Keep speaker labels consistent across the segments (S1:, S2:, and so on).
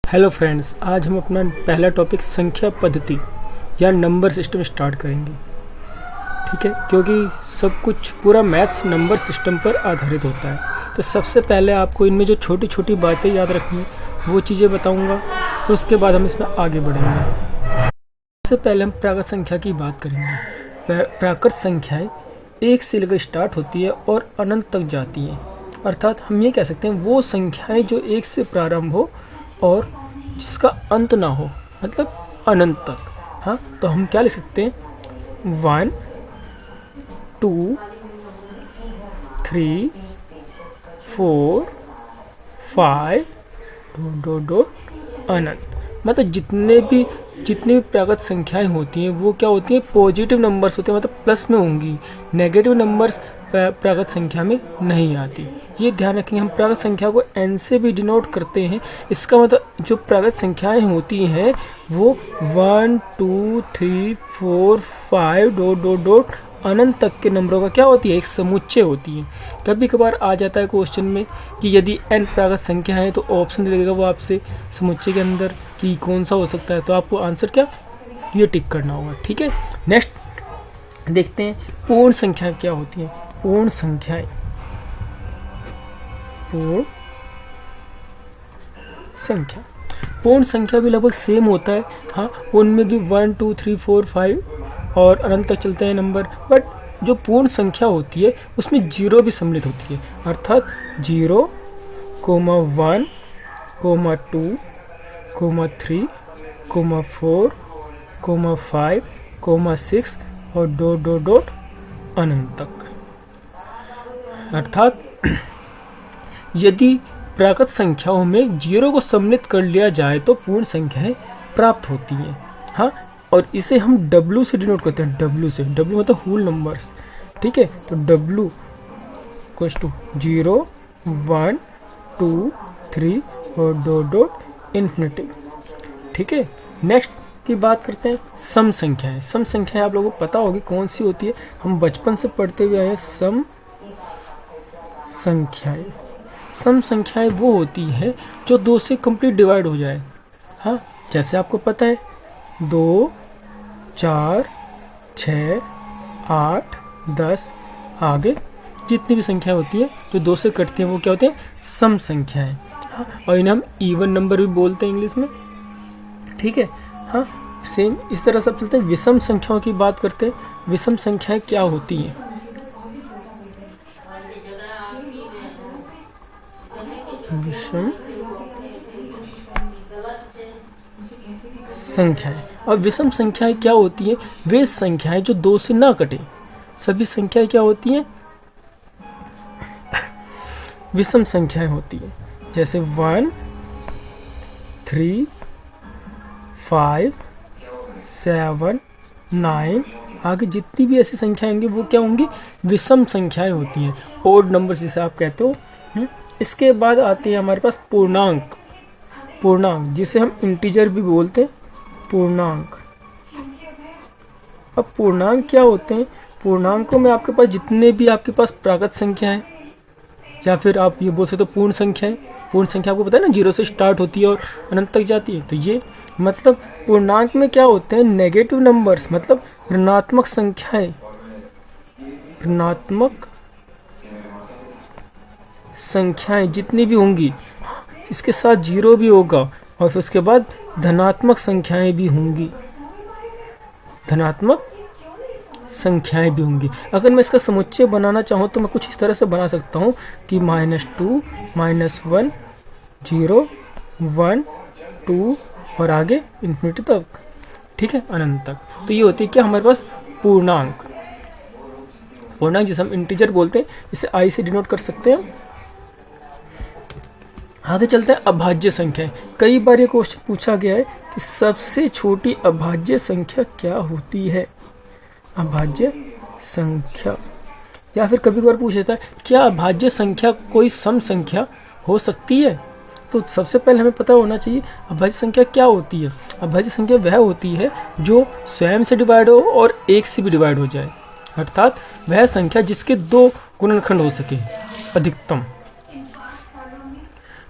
S1: Hello friends, आज हम अपना पहला टॉपिक संख्या पद्धति या नंबर सिस्टम स्टार्ट करेंगे। ठीक है, क्योंकि सब कुछ पूरा मैथ्स नंबर सिस्टम पर आधारित होता है। तो सबसे पहले आपको इनमें जो छोटी छोटी बातें याद रखनी है वो चीज़ें बताऊंगा, फिर उसके बाद हम इसमें आगे बढ़ेंगे। सबसे पहले हम प्राकृत संख्या की बात करेंगे। प्राकृत संख्याएं एक से लेकर स्टार्ट होती है और अनंत तक जाती हैं। अर्थात हम ये कह सकते हैं वो संख्याएं जो एक से प्रारंभ हो और जिसका अंत ना हो, मतलब अनंत तक। हाँ, तो हम क्या लिख सकते हैं? 1 2 3 4 5 अनंत। मतलब जितनी भी प्राकृत संख्याएं होती हैं वो क्या होती हैं? पॉजिटिव नंबर्स होते हैं, मतलब प्लस में होंगी। नेगेटिव नंबर्स प्राकृत संख्या में नहीं आती। ये ध्यान रखेंगे। हम प्राकृत संख्या को n से भी डिनोट करते हैं। इसका मतलब जो प्राकृत संख्याएं होती हैं वो 1 2 3 4 5 अनंत तक के नंबरों का क्या होती है? एक समुच्चय होती है। कभी कभार आ जाता है क्वेश्चन में कि यदि n प्राकृत संख्या है तो ऑप्शन देगा वो आपसे समुच्चय के अंदर कि कौन सा हो सकता है, तो आपको आंसर क्या ये टिक करना होगा। ठीक है, नेक्स्ट देखते हैं पूर्ण संख्या क्या होती है। पूर्ण संख्याएं, पूर्ण संख्या भी लगभग सेम होता है। हाँ, उनमें भी 1 2 3 4 5 और अनंत तक चलते हैं नंबर। बट जो पूर्ण संख्या होती है उसमें जीरो भी सम्मिलित होती है। अर्थात 0, 1, 2, 3, 4, 5, 6 और अनंत तक। अर्थात यदि प्राकृत संख्याओं में जीरो को सम्मिलित कर लिया जाए तो पूर्ण संख्याएं प्राप्त होती हैं। हाँ, और इसे हम W से डिनोट करते हैं। W से, W मतलब होल नंबर्स। ठीक है, तो W इक्वल्स टू 0 1 2 3 और इन्फिनिटी। ठीक है, नेक्स्ट की बात करते हैं सम संख्याएं। सम संख्याएं आप लोगों को पता होगी कौन सी होती है। हम बचपन से पढ़ते हुए आए हैं सम संख्याएं। सम संख्याएं वो होती है जो 2 से कंप्लीट डिवाइड हो जाए। हाँ, जैसे आपको पता है 2 4 6 8 10 आगे जितनी भी संख्या होती है जो 2 से कटती हैं वो क्या होती हैं? सम संख्याएं। हाँ, और इन्हें हम इवन नंबर भी बोलते हैं इंग्लिश में। ठीक है, हाँ, सेम इस तरह सब चलते हैं। विषम संख्याओं की बात करते हैं। विषम संख्याएं क्या होती हैं? विषम संख्याएं। और विषम संख्याएं क्या होती हैं? वे संख्याएं जो 2 से ना कटे। सभी संख्याएं क्या होती हैं? विषम संख्याएं होती हैं। जैसे 1 3 5 7 9 आगे जितनी भी ऐसी संख्याएं होंगी वो क्या होंगी? विषम संख्याएं होती हैं। ओड नंबर जिसे आप कहते हो। इसके बाद आते हैं हमारे पास पूर्णांक। पूर्णांक जिसे हम इंटीजर भी बोलते हैं। पूर्णांक। अब पूर्णांक क्या होते हैं? पूर्णांकों में आपके पास जितने भी आपके पास प्राकृत संख्या है या फिर आप ये बोल सकते हो पूर्ण संख्या है। पूर्ण संख्या आपको पता है ना, 0 से स्टार्ट होती है और अनंत तक जाती है। तो ये मतलब पूर्णांक में क्या होते हैं? नेगेटिव नंबर्स, मतलब ऋणात्मक संख्याएं। ऋणात्मक संख्याएं जितनी भी होंगी इसके साथ 0 भी होगा और फिर उसके बाद धनात्मक संख्याएं भी होंगी। धनात्मक संख्याएं भी होंगी। अगर मैं इसका समुच्चय बनाना चाहूँ तो मैं कुछ इस तरह से बना सकता हूँ कि -2 -1 0 1 2 और आगे इन्फिनिटी तक। ठीक है, अनंत तक। तो ये होती है क्या हमारे पास? पूर्णांक। पूर्णांक जिसे हम इंटीजर बोलते हैं, इसे I से डिनोट कर सकते हैं। आगे चलते हैं अभाज्य संख्याएं। कई बार ये क्वेश्चन पूछा गया है कि सबसे छोटी अभाज्य संख्या क्या होती है? अभाज्य संख्या। या फिर कभी कभार पूछ लेता है क्या अभाज्य संख्या कोई सम संख्या हो सकती है? तो सबसे पहले हमें पता होना चाहिए अभाज्य संख्या क्या होती है। अभाज्य संख्या वह होती है जो स्वयं से डिवाइड हो और 1 से भी डिवाइड हो जाए। अर्थात वह संख्या जिसके 2 गुणनखंड हो सके अधिकतम।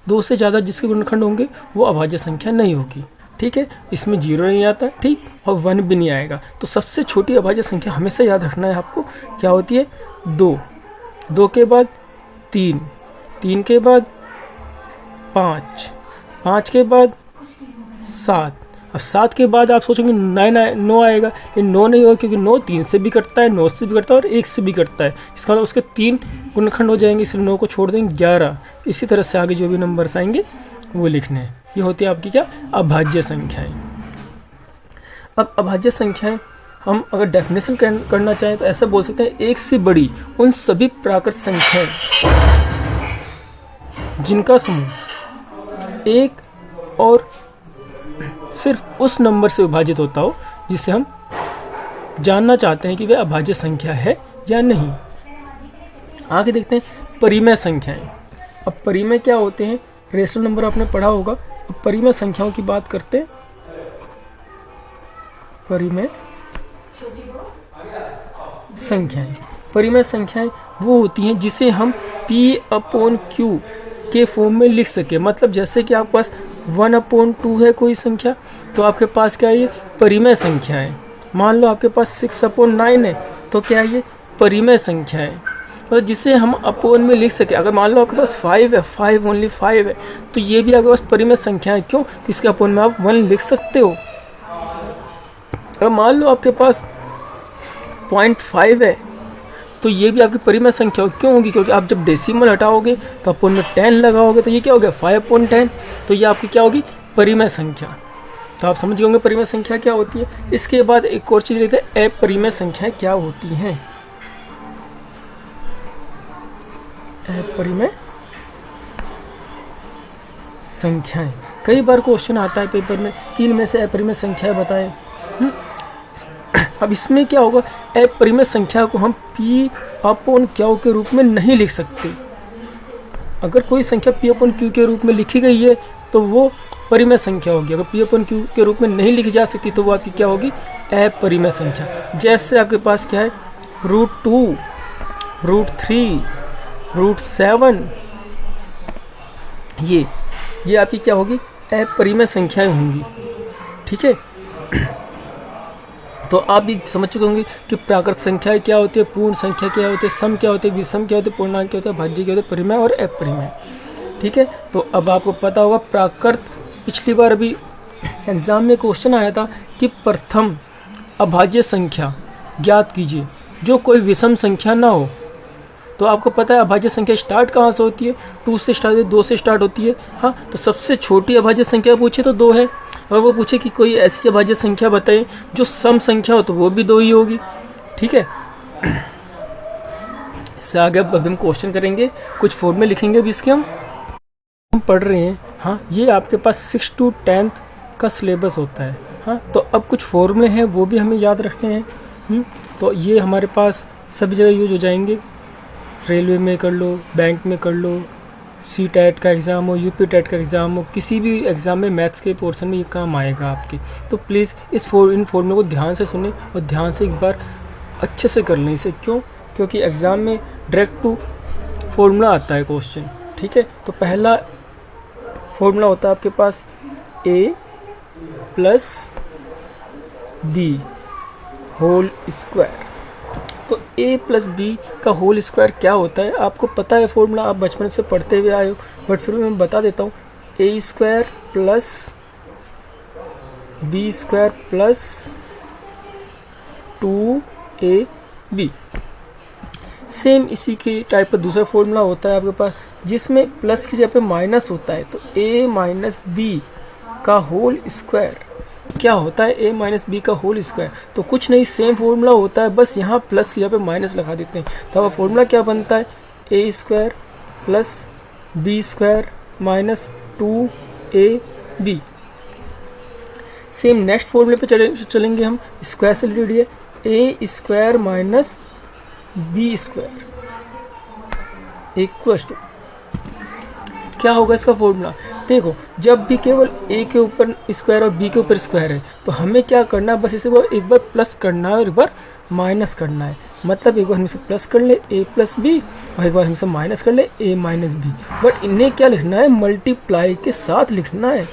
S1: 2 से ज़्यादा जिसके गुणनखंड होंगे वो अभाज्य संख्या नहीं होगी। ठीक है, इसमें 0 नहीं आता, ठीक, और 1 भी नहीं आएगा। तो सबसे छोटी अभाज्य संख्या हमेशा याद रखना है आपको, क्या होती है? 2, 2 के बाद 3, 3 के बाद 5, 5 के बाद 7, अब 7 के बाद आप सोचेंगे 9 आएगा, लेकिन 9 नहीं होगा, क्योंकि 9 3 से भी कटता है, 9 से भी कटता है और 1 से भी कटता है। इसका मतलब उसके 3 गुणनखंड हो जाएंगे, इसलिए 9 को छोड़ देंगे 11। इसी तरह से आगे जो भी नंबर्स आएंगे वो लिखने हैं। ये होती है आपकी क्या? अभाज्य संख्याएं। अब अभाज्य संख्याएं हम अगर डेफिनेशन करना चाहें तो ऐसा बोल सकते हैं, 1 से बड़ी उन सभी प्राकृत संख्याएं जिनका समूह 1 और सिर्फ उस नंबर से विभाजित होता हो जिसे हम जानना चाहते हैं कि वह अभाज्य संख्या है या नहीं। आगे देखते हैं परिमेय संख्याएं। अब परिमेय क्या होते हैं? रेशनल नंबर आपने पढ़ा होगा। अब परिमेय संख्याओं की बात करते हैं। परिमेय संख्याएं, परिमेय संख्याएं वो होती हैं जिसे हम P/Q के फॉर्म में लिख सके। मतलब जैसे कि आपके पास 1/2 है कोई संख्या, तो आपके पास क्या है? ये परिमेय संख्या है। मान लो आपके पास 6/9 है, तो क्या है? ये परिमेय संख्या है, और जिसे हम अपोन में लिख सके। अगर मान लो आपके पास 5 है, 5 ओनली 5 है, तो ये भी आपके पास परिमेय संख्या है। क्यों? इसके अपोन में आप 1 लिख सकते हो। अगर मान लो आपके पास 0.5 है, तो ये भी आपकी परिमेय संख्या क्यों होगी? क्योंकि आप जब डेसिमल हटाओगे तो अपोन में 10 लगाओगे, तो ये क्या हो गया? 5/10। तो ये आपकी क्या होगी? परिमेय संख्या। तो आप समझ गए होंगे परिमेय संख्या क्या होती है। इसके बाद एक और चीज लेते हैं, अपरिमेय संख्याएं क्या होती हैं। अपरिमेय संख्याएं, कई बार क्वेश्चन आता है पेपर में कि इनमें से अपरिमेय संख्याएं बताएं। अब इसमें क्या होगा? अपरिमेय संख्या को हम P/Q के रूप में नहीं लिख सकते। अगर कोई संख्या P/Q के रूप में लिखी गई है तो वो परिमेय संख्या होगी। अगर P/Q के रूप में नहीं लिखी जा सकती तो वो आपकी क्या होगी? अपरिमेय संख्या। जैसे आपके पास क्या है? √2, √3, √7, ये आपकी क्या होगी? अपरिमेय संख्याएं होंगी। ठीक है, तो आप भी समझ चुके होंगे कि प्राकृत संख्याएं क्या होती है, पूर्ण संख्या क्या होती है, सम क्या होती है, विषम क्या होती है, पूर्णांक क्या होता है, भाज्य क्या होता है, परिमेय और अपरिमेय। ठीक है, तो अब आपको पता होगा प्राकृत, पिछली बार अभी एग्जाम में क्वेश्चन आया था कि प्रथम अभाज्य संख्या ज्ञात कीजिए जो कोई विषम संख्या ना हो। तो आपको पता है अभाज्य संख्या स्टार्ट कहाँ से होती है? 2 से स्टार्ट, 2 से स्टार्ट होती है। हाँ, तो सबसे छोटी अभाज्य संख्या पूछे तो 2 है। अगर वो पूछे कि कोई ऐसी अभाज्य संख्या बताए जो सम संख्या हो, तो वो भी 2 ही होगी। ठीक है, इससे आगे अब हम क्वेश्चन करेंगे, कुछ फॉर्मूले लिखेंगे अभी इसके हम पढ़ रहे हैं। हाँ, ये आपके पास 6 to 10th का सिलेबस होता है। हाँ, तो अब कुछ फॉर्मूले हैं वो भी हमें याद रखने हैं। तो ये हमारे पास सभी जगह यूज हो जाएंगे। रेलवे में कर लो, बैंक में कर लो, CTET का एग्ज़ाम हो, UP-TET का एग्ज़ाम हो, किसी भी एग्ज़ाम में मैथ्स के पोर्शन में ये काम आएगा आपके। तो प्लीज़ इन फॉर्मूले को ध्यान से सुने और ध्यान से एक बार अच्छे से कर लें इसे। क्यों? क्योंकि एग्ज़ाम में डायरेक्ट टू फॉर्मूला आता है क्वेश्चन। ठीक है, तो पहला फॉर्मूला होता है आपके पास A + B होल स्क्वायर। तो A + B का होल स्क्वायर क्या होता है? आपको पता है फॉर्मूला, आप बचपन से पढ़ते हुए आए हो, बट फिर मैं बता देता हूँ। A² + B² + 2AB। सेम इसी के टाइप का दूसरा फॉर्मूला होता है आपके पास, जिसमें प्लस की जगह पे माइनस होता है। तो A - B का होल स्क्वायर क्या होता है? A - B का होल स्क्वायर। तो कुछ नहीं, सेम फॉर्मूला होता है, बस यहाँ प्लस की जगह पे माइनस लगा देते हैं। तो अब फॉर्मूला क्या बनता है? A² + B² - 2AB। Same next फॉर्मूले पे चलेंगे हम, स्क्वायर से रिलेटेड है। A² - B² = क्या होगा इसका फॉर्मूला? देखो, जब भी केवल A के ऊपर स्क्वायर और B के ऊपर स्क्वायर है, तो हमें क्या करना है? बस इसे एक बार प्लस करना है और एक बार माइनस करना है। मतलब एक बार हमसे प्लस कर ले a प्लस बी और एक बार हमसे माइनस कर ले a माइनस बी, बट इन्हें क्या लिखना है, मल्टीप्लाई के साथ लिखना है।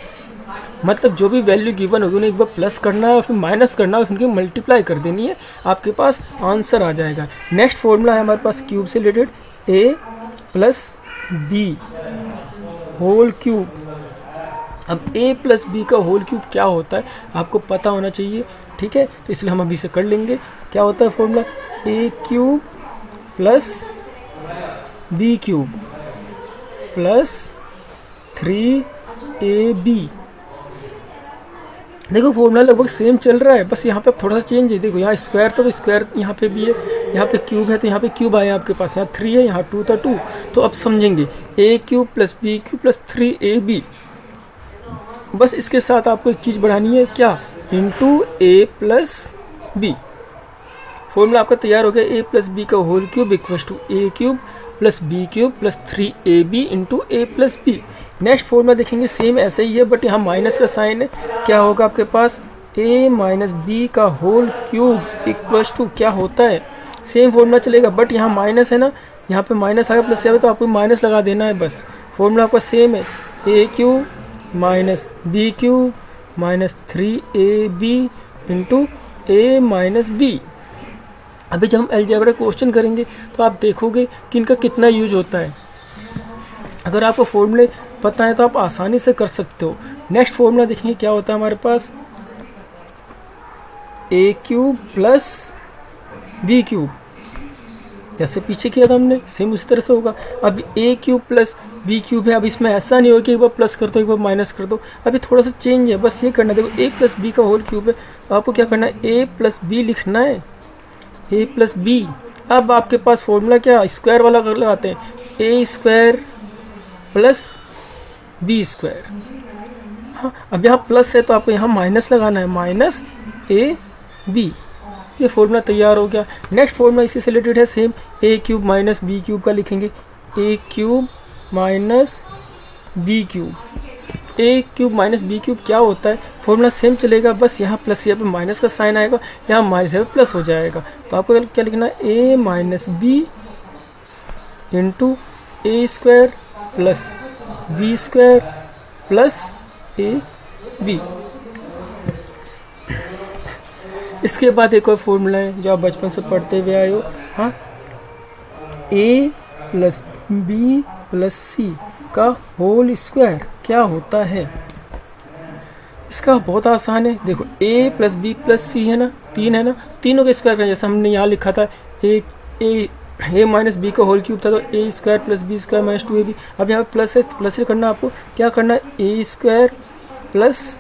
S1: मतलब जो भी वैल्यू गिवन होगी उन्हें एक बार प्लस करना है और फिर माइनस करना है और उनकी मल्टीप्लाई कर देनी है, आपके पास आंसर आ जाएगा। नेक्स्ट फॉर्मूला है हमारे पास क्यूब से related, a plus B whole cube. अब a प्लस बी का होल क्यूब क्या होता है आपको पता होना चाहिए, ठीक है, तो इसलिए हम अभी से कर लेंगे। क्या होता है formula, a cube plus B cube plus 3ab। देखो फॉर्मूला लगभग सेम चल रहा है, बस यहाँ पे थोड़ा सा चेंज है। देखो यहाँ स्क्वायर तो स्क्वायर यहाँ पे भी है, यहाँ पे क्यूब है तो यहाँ पे क्यूब आया आपके पास, यहाँ 3 है, यहाँ 2 था 2। तो अब समझेंगे a cube plus B cube plus 3ab। बस इसके साथ आपको एक चीज़ बढ़ानी है, क्या, into a plus B. Formula आपका तैयार हो गया, a प्लस बी का whole cube equal to a cube plus B cube plus 3ab into a plus B. Next formula देखेंगे सेम ऐसे ही है, बट यहाँ माइनस का साइन है। क्या होगा आपके पास, a माइनस बी का होल क्यूब इक्वल टू क्या होता है, सेम फॉर्मूला चलेगा, बट यहाँ माइनस है ना, यहाँ पे माइनस आएगा प्लस आएगा तो आपको माइनस लगा देना है बस। फॉर्मूला आपका सेम है, a cube minus B cube minus 3ab into a minus B. अभी जब हम अलजेब्रा क्वेश्चन करेंगे तो आप देखोगे कि इनका कितना यूज होता है। अगर आपको फॉर्मूले पता है तो आप आसानी से कर सकते हो। नेक्स्ट फॉर्मूला देखेंगे क्या होता है हमारे पास, a cube plus B cube, जैसे पीछे किया था हमने सेम उसी तरह से होगा। अब a cube plus B cube है, अब इसमें ऐसा नहीं हो कि एक बार प्लस कर दो एक बार माइनस कर दो, अभी थोड़ा सा चेंज है, बस ये करना है। देखो a प्लस बी का होल क्यूब है तो आपको क्या करना है, a प्लस बी लिखना है, a प्लस बी। अब आपके पास फॉर्मूला क्या, स्क्वायर वाला लगाते हैं, a square plus B square. हाँ, अब यहाँ प्लस है तो आपको यहाँ माइनस लगाना है, माइनस a बी। ये फॉर्मूला तैयार हो गया। नेक्स्ट फॉर्मूला इसी से रिलेटेड है same, a cube minus B cube का लिखेंगे, a cube minus B cube. a cube minus B cube क्या होता है, फॉर्मूला सेम चलेगा, बस यहाँ प्लस यहाँ पे माइनस का साइन आएगा, यहाँ माइनस यहाँ पे प्लस हो जाएगा। तो आपको क्या लिखना है, a minus B into A square plus B square plus A B. इसके बाद एक और फॉर्मूला है जो आप बचपन से पढ़ते हुए आए हो, हाँ, a प्लस बी प्लस सी का होल स्क्वायर क्या होता है। इसका बहुत आसान है, देखो a प्लस बी प्लस सी है ना, 3 है ना, तीनों का स्क्वायर करें, जैसे हमने यहाँ लिखा था a माइनस बी का होल क्यूब था तो a square plus B square minus 2ab। अब यहाँ प्लस है, प्लस से करना आपको क्या करना है, a square plus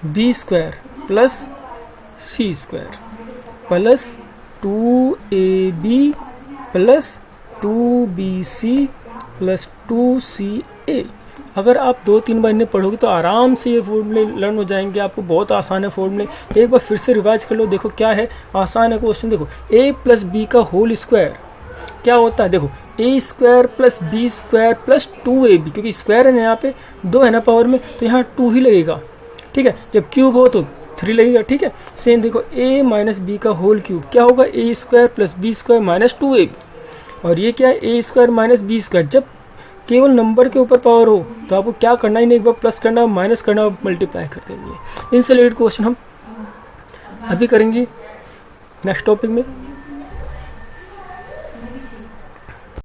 S1: B square plus C square plus 2ab plus 2bc plus 2ca। अगर आप 2-3 बार इन्हें पढ़ोगे तो आराम से ये फॉर्मूले लर्न हो जाएंगे, आपको बहुत आसान है फॉर्मूले। एक बार फिर से रिवाइज कर लो, देखो क्या है, आसान है क्वेश्चन। देखो a प्लस बी का होल स्क्वायर क्या होता है, देखो a square plus B square plus 2ab, क्योंकि स्क्वायर है ना यहाँ पे 2 है ना पावर में तो यहाँ 2 ही लगेगा, ठीक है, जब क्यूब हो तो 3 लगेगा, ठीक है। सेम देखो a माइनस बी का होल क्यूब क्या होगा, a square plus B square minus 2ab, और ये क्या है, a square minus B square. जब केवल नंबर के ऊपर पावर हो तो आपको क्या करना है, इन्हें एक बार प्लस करना, माइनस करना, मल्टीप्लाई कर देंगे। इनसे रिलेटेड क्वेश्चन हम अभी करेंगे नेक्स्ट टॉपिक में।